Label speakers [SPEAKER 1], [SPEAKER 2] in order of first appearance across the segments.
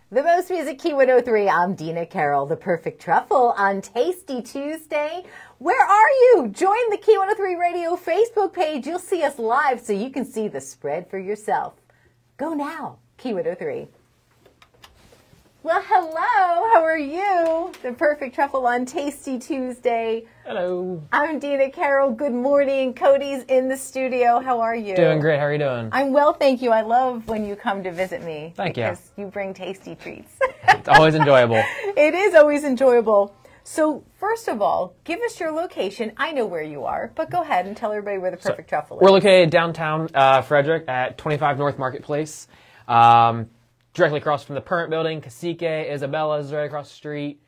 [SPEAKER 1] The Most Music Key 103. I'm Dina, Carole, the perfect truffle on Tasty Tuesday. Where are you? Join the Key 103 Radio Facebook page. You'll see us live so you can see the spread for yourself. Go now, Key 103. Well, hello. How are you? The perfect truffle on Tasty Tuesday.
[SPEAKER 2] Hello.
[SPEAKER 1] I'm Dina, Carole. Good morning. Cody's in the studio. How are you?
[SPEAKER 2] Doing great. How are you doing?
[SPEAKER 1] I'm well, thank you. I love when you come to visit me.
[SPEAKER 2] Thank you.
[SPEAKER 1] Because you bring tasty treats.
[SPEAKER 2] It's always enjoyable.
[SPEAKER 1] It is always enjoyable. So, first of all, give us your location. I know where you are, but go ahead and tell everybody where the perfect truffle is.
[SPEAKER 2] We're located downtown Frederick at 25 North Marketplace. Directly across from the Permit Building. Cacique Isabella's is right across the street.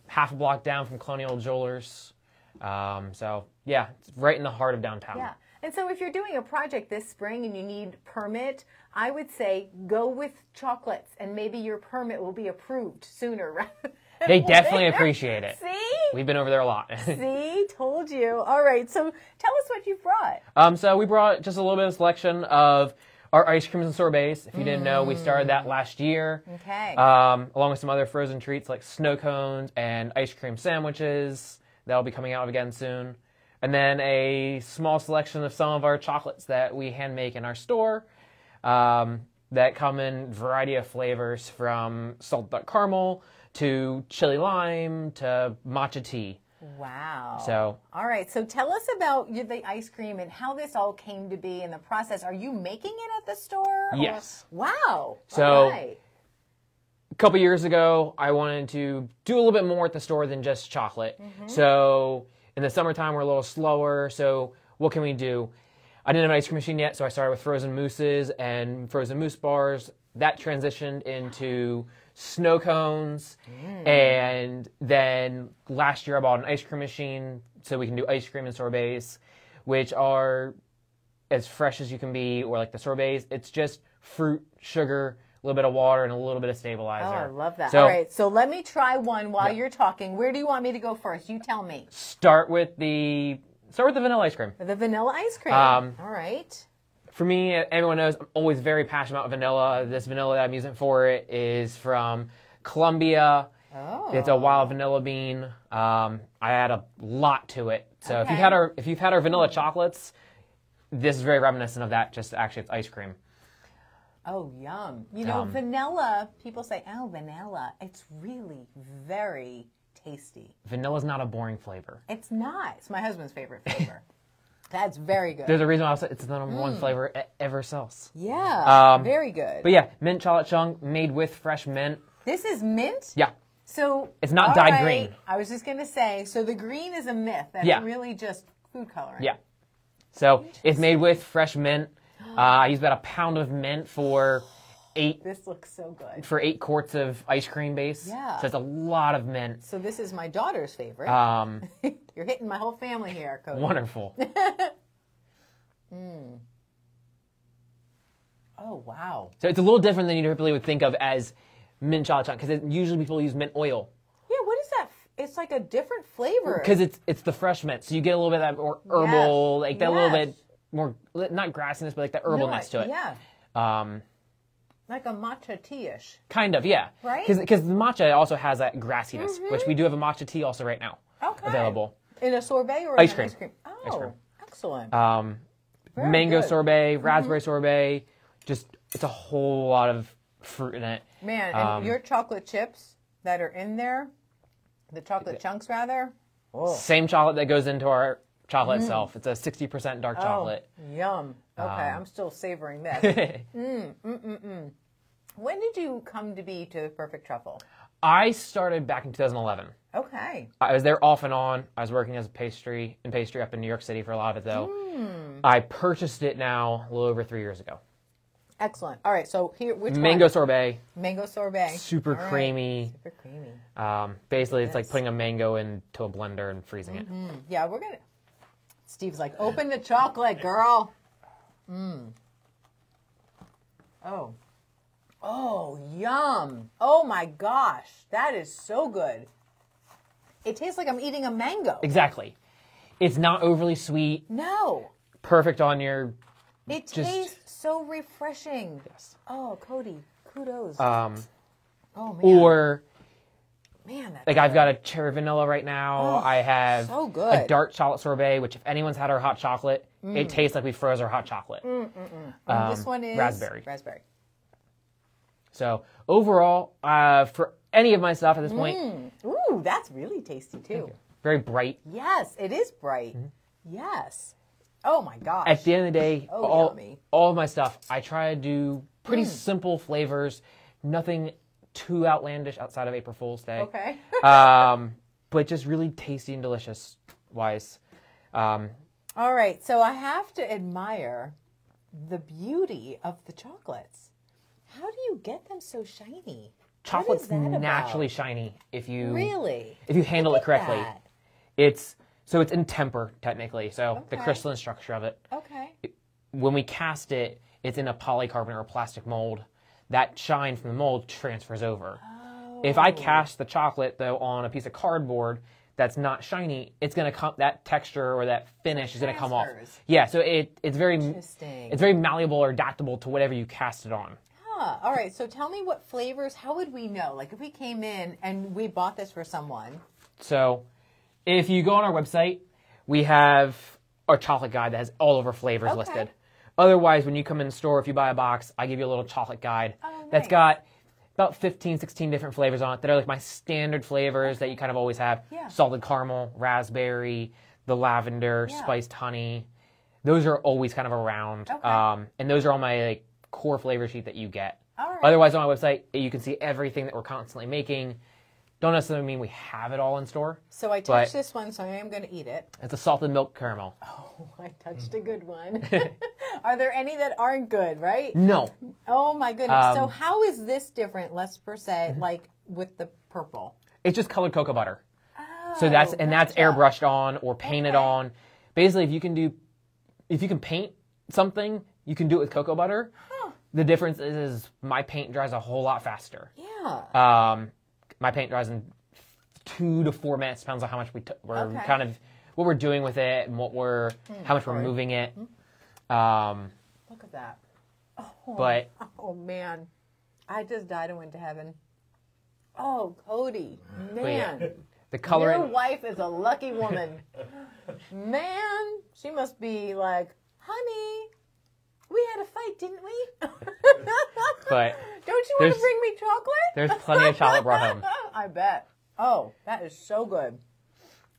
[SPEAKER 2] Half a block down from Colonial Jewelers. So, yeah, it's right in the heart of downtown.
[SPEAKER 1] Yeah. And so if you're doing a project this spring and you need permit, I would say go with chocolates and maybe your permit will be approved sooner rather than
[SPEAKER 2] They definitely
[SPEAKER 1] later.
[SPEAKER 2] appreciate it.
[SPEAKER 1] See?
[SPEAKER 2] We've been over there a lot.
[SPEAKER 1] See? Told you. All right. So tell us what you brought.
[SPEAKER 2] So we brought just a little bit of selection of our ice creams and sorbets. If you didn't know, we started that last year.
[SPEAKER 1] Okay.
[SPEAKER 2] Along with some other frozen treats like snow cones and ice cream sandwiches. That'll be coming out again soon. And then a small selection of some of our chocolates that we hand make in our store that come in a variety of flavors from salted duck caramel to chili lime to matcha tea.
[SPEAKER 1] Wow.
[SPEAKER 2] So,
[SPEAKER 1] all right. So tell us about the ice cream and how this all came to be in the process. Are you making it at the store?
[SPEAKER 2] Yes.
[SPEAKER 1] Wow.
[SPEAKER 2] So,
[SPEAKER 1] all right.
[SPEAKER 2] a couple years ago, I wanted to do a little bit more at the store than just chocolate. So, in the summertime, we're a little slower. So, what can we do? I didn't have an ice cream machine yet, so I started with frozen mousses and frozen mousse bars. That transitioned into snow cones, and then last year I bought an ice cream machine so we can do ice cream and sorbets, which are as fresh as you can be, or like the sorbets, it's just fruit, sugar, a little bit of water, and a little bit of stabilizer.
[SPEAKER 1] Oh, I love that.
[SPEAKER 2] So,
[SPEAKER 1] all right, so let me try one while you're talking. Where do you want me to go first? You tell me.
[SPEAKER 2] Start with the vanilla ice cream.
[SPEAKER 1] The vanilla ice cream. All right.
[SPEAKER 2] For me, everyone knows I'm always very passionate about vanilla. This vanilla that I'm using for it is from Colombia.
[SPEAKER 1] Oh.
[SPEAKER 2] It's a wild vanilla bean. I add a lot to it. So
[SPEAKER 1] Okay.
[SPEAKER 2] if you've had our vanilla chocolates, this is very reminiscent of that. Just actually, it's ice cream.
[SPEAKER 1] Oh, yum. You know, vanilla, people say, oh, vanilla. It's really very tasty.
[SPEAKER 2] Vanilla's not a boring flavor.
[SPEAKER 1] It's not. It's my husband's favorite flavor. That's very good.
[SPEAKER 2] There's a reason why it's the number one flavor it ever sells.
[SPEAKER 1] Yeah, very good.
[SPEAKER 2] But yeah, mint chocolate chunk made with fresh mint.
[SPEAKER 1] This is mint?
[SPEAKER 2] Yeah.
[SPEAKER 1] So
[SPEAKER 2] It's not
[SPEAKER 1] all
[SPEAKER 2] dyed
[SPEAKER 1] right,
[SPEAKER 2] green.
[SPEAKER 1] I was just going to say, so the green is a myth. That's
[SPEAKER 2] Yeah.
[SPEAKER 1] really just food coloring.
[SPEAKER 2] Yeah. So it's made with fresh mint. I use about a pound of mint for
[SPEAKER 1] This looks so good.
[SPEAKER 2] 8 quarts of ice cream base.
[SPEAKER 1] Yeah.
[SPEAKER 2] So it's a lot of mint.
[SPEAKER 1] So this is my daughter's favorite. You're hitting my whole family here, Cody.
[SPEAKER 2] Wonderful.
[SPEAKER 1] Oh, wow.
[SPEAKER 2] So it's a little different than you typically would think of as mint chocolate chunk, because usually people use mint oil.
[SPEAKER 1] Yeah, what is that? It's like a different flavor.
[SPEAKER 2] Because it's the fresh mint, so you get a little bit of that more herbal, like that little bit more, not grassiness, but like the herbalness to it.
[SPEAKER 1] Yeah. Like a matcha tea-ish.
[SPEAKER 2] Kind of, yeah.
[SPEAKER 1] Right?
[SPEAKER 2] Because the matcha also has that grassiness, which we do have a matcha tea also right now available.
[SPEAKER 1] In a sorbet or
[SPEAKER 2] Ice
[SPEAKER 1] in
[SPEAKER 2] cream.
[SPEAKER 1] Ice cream? Oh,
[SPEAKER 2] Ice cream.
[SPEAKER 1] excellent. Very
[SPEAKER 2] Mango
[SPEAKER 1] good.
[SPEAKER 2] sorbet, raspberry sorbet, just it's a whole lot of fruit in it.
[SPEAKER 1] Man, and your chocolate chips that are in there, the chocolate chunks rather. Oh.
[SPEAKER 2] Same chocolate that goes into our chocolate itself. It's a 60% dark chocolate.
[SPEAKER 1] Yum. Okay, I'm still savoring this. When did you come to be to the Perfect Truffle?
[SPEAKER 2] I started back in 2011.
[SPEAKER 1] Okay.
[SPEAKER 2] I was there off and on. I was working as a pastry up in New York City for a lot of it, though. I purchased it now a little over 3 years ago.
[SPEAKER 1] Excellent. All right, so here, which
[SPEAKER 2] Mango
[SPEAKER 1] one?
[SPEAKER 2] sorbet.
[SPEAKER 1] Mango sorbet.
[SPEAKER 2] Super
[SPEAKER 1] All right.
[SPEAKER 2] creamy.
[SPEAKER 1] Super creamy.
[SPEAKER 2] Basically, it's like putting a mango into a blender and freezing it.
[SPEAKER 1] Yeah, we're going to... Steve's like, open the chocolate, girl. Oh. Oh, yum. Oh, my gosh. That is so good. It tastes like I'm eating a mango.
[SPEAKER 2] Exactly. It's not overly sweet.
[SPEAKER 1] No.
[SPEAKER 2] Perfect on your...
[SPEAKER 1] It tastes so refreshing.
[SPEAKER 2] Yes.
[SPEAKER 1] Oh, Cody, kudos. Oh, man.
[SPEAKER 2] Or,
[SPEAKER 1] man, that's
[SPEAKER 2] like, I've got a cherry vanilla right now. I have
[SPEAKER 1] so good.
[SPEAKER 2] a dark chocolate sorbet, which if anyone's had our hot chocolate, it tastes like we froze our hot chocolate.
[SPEAKER 1] This one is
[SPEAKER 2] raspberry.
[SPEAKER 1] Raspberry.
[SPEAKER 2] So overall, for any of my stuff at this point,
[SPEAKER 1] Ooh, that's really tasty too.
[SPEAKER 2] very bright.
[SPEAKER 1] Yes, it is bright. Yes. Oh my gosh.
[SPEAKER 2] At the end of the day,
[SPEAKER 1] yummy.
[SPEAKER 2] all of my stuff, I try to do pretty simple flavors, nothing too outlandish outside of April Fool's Day.
[SPEAKER 1] Okay.
[SPEAKER 2] But just really tasty and delicious wise.
[SPEAKER 1] All right, so I have to admire the beauty of the chocolates. How do you get them so shiny?
[SPEAKER 2] Chocolate's
[SPEAKER 1] What is that
[SPEAKER 2] naturally
[SPEAKER 1] about?
[SPEAKER 2] shiny if you handle
[SPEAKER 1] Look
[SPEAKER 2] it correctly.
[SPEAKER 1] at that.
[SPEAKER 2] It's in temper technically. So the
[SPEAKER 1] Okay.
[SPEAKER 2] crystalline structure of it.
[SPEAKER 1] Okay.
[SPEAKER 2] When we cast it, it's in a polycarbonate or plastic mold. That shine from the mold transfers over.
[SPEAKER 1] Oh.
[SPEAKER 2] If I cast the chocolate though on a piece of cardboard that's not shiny, it's gonna come. That texture or that finish is gonna come off.
[SPEAKER 1] Transfers.
[SPEAKER 2] Yeah, so it's very
[SPEAKER 1] Interesting.
[SPEAKER 2] it's very malleable or adaptable to whatever you cast it on.
[SPEAKER 1] All right, so tell me what flavors, how would we know? Like if we came in and we bought this for someone.
[SPEAKER 2] So if you go on our website, we have our chocolate guide that has all of our flavors listed. Otherwise, when you come in the store, if you buy a box, I give you a little chocolate guide that's got about 15, 16 different flavors on it that are like my standard flavors that you kind of always have.
[SPEAKER 1] Yeah.
[SPEAKER 2] Salted caramel, raspberry, the lavender, spiced honey. Those are always kind of around.
[SPEAKER 1] Okay.
[SPEAKER 2] And those are on my like core flavor sheet that you get.
[SPEAKER 1] All right.
[SPEAKER 2] Otherwise, on my website, you can see everything that we're constantly making. Don't necessarily mean we have it all in store.
[SPEAKER 1] So I touched this one, so I am going to eat it.
[SPEAKER 2] It's a salted milk caramel.
[SPEAKER 1] Oh, I touched a good one. Are there any that aren't good, right?
[SPEAKER 2] No.
[SPEAKER 1] Oh my goodness. So how is this different, let's per se, like with the purple?
[SPEAKER 2] It's just colored cocoa butter.
[SPEAKER 1] Oh,
[SPEAKER 2] So that's airbrushed on or painted
[SPEAKER 1] Okay.
[SPEAKER 2] on. Basically, if you can paint something, you can do it with cocoa butter.
[SPEAKER 1] Huh.
[SPEAKER 2] The difference is my paint dries a whole lot faster.
[SPEAKER 1] Yeah.
[SPEAKER 2] My paint dries in 2 to 4 minutes. Depends on how much we're
[SPEAKER 1] Okay.
[SPEAKER 2] kind of what we're doing with it and how much we're moving it.
[SPEAKER 1] Look at that. Oh,
[SPEAKER 2] But
[SPEAKER 1] oh man, I just died and went to heaven. Oh, Cody,
[SPEAKER 2] yeah,
[SPEAKER 1] man,
[SPEAKER 2] the color.
[SPEAKER 1] your wife is a lucky woman. Man, she must be like, honey, we had a fight, didn't we?
[SPEAKER 2] But
[SPEAKER 1] Don't you want to
[SPEAKER 2] there's-
[SPEAKER 1] bring me chocolate?
[SPEAKER 2] There's plenty of chocolate brought home.
[SPEAKER 1] I bet. Oh, that is so good.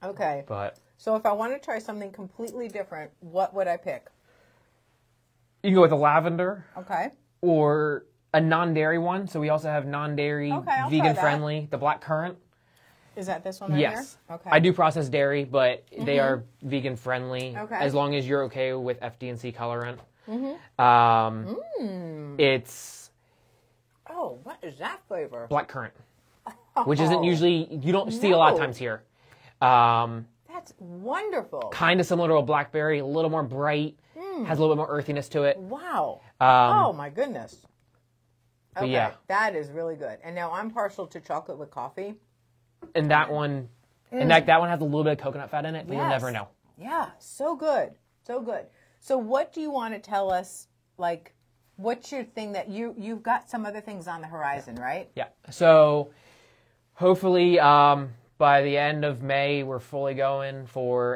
[SPEAKER 1] Okay.
[SPEAKER 2] But
[SPEAKER 1] So if I want to try something completely different, what would I pick?
[SPEAKER 2] you can go with the lavender
[SPEAKER 1] Okay.
[SPEAKER 2] or a non-dairy one. So we also have non-dairy,
[SPEAKER 1] Okay, I'll try
[SPEAKER 2] vegan-friendly, the black currant.
[SPEAKER 1] Is that this one right
[SPEAKER 2] Yes.
[SPEAKER 1] here? Okay.
[SPEAKER 2] I do process dairy, but they are vegan-friendly.
[SPEAKER 1] Okay.
[SPEAKER 2] As long as you're okay with FD&C colorant. It's
[SPEAKER 1] Oh, what is that flavor?
[SPEAKER 2] black currant, which isn't usually, you don't see a lot of
[SPEAKER 1] No.
[SPEAKER 2] times here.
[SPEAKER 1] That's wonderful.
[SPEAKER 2] Kind of similar to a blackberry, a little more bright, has a little bit more earthiness to it.
[SPEAKER 1] Wow. Oh my goodness. Okay,
[SPEAKER 2] yeah.
[SPEAKER 1] that is really good. And now I'm partial to chocolate with coffee.
[SPEAKER 2] And that one, and that one has a little bit of coconut fat in it, but you'll never know.
[SPEAKER 1] Yeah, so good. So good. So what do you want to tell us, like, what's your thing that you've got some other things on the horizon, right?
[SPEAKER 2] Yeah. So hopefully by the end of May, we're fully going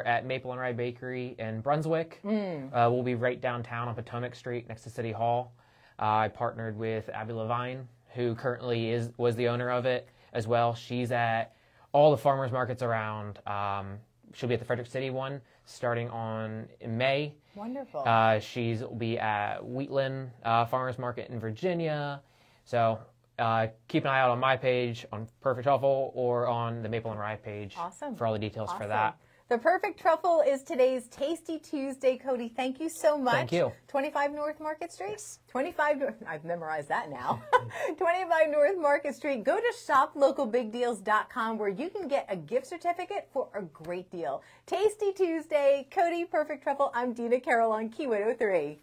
[SPEAKER 2] at Maple and Rye Bakery in Brunswick. We'll be right downtown on Potomac Street next to City Hall. I partnered with Abby Levine, who currently was the owner of it as well. She's at all the farmers markets around. She'll be at the Frederick City one starting in May.
[SPEAKER 1] Wonderful.
[SPEAKER 2] She'll be at Wheatland Farmers Market in Virginia. So keep an eye out on my page on Perfect Truffle or on the Maple and Rye page for all the details for that.
[SPEAKER 1] The Perfect Truffle is today's Tasty Tuesday. Cody, thank you so much.
[SPEAKER 2] Thank you.
[SPEAKER 1] 25 North Market Street? Yes. 25 North, I've memorized that now. 25 North Market Street. Go to shoplocalbigdeals.com where you can get a gift certificate for a great deal. Tasty Tuesday. Cody, Perfect Truffle. I'm Dina Carole on Key 103.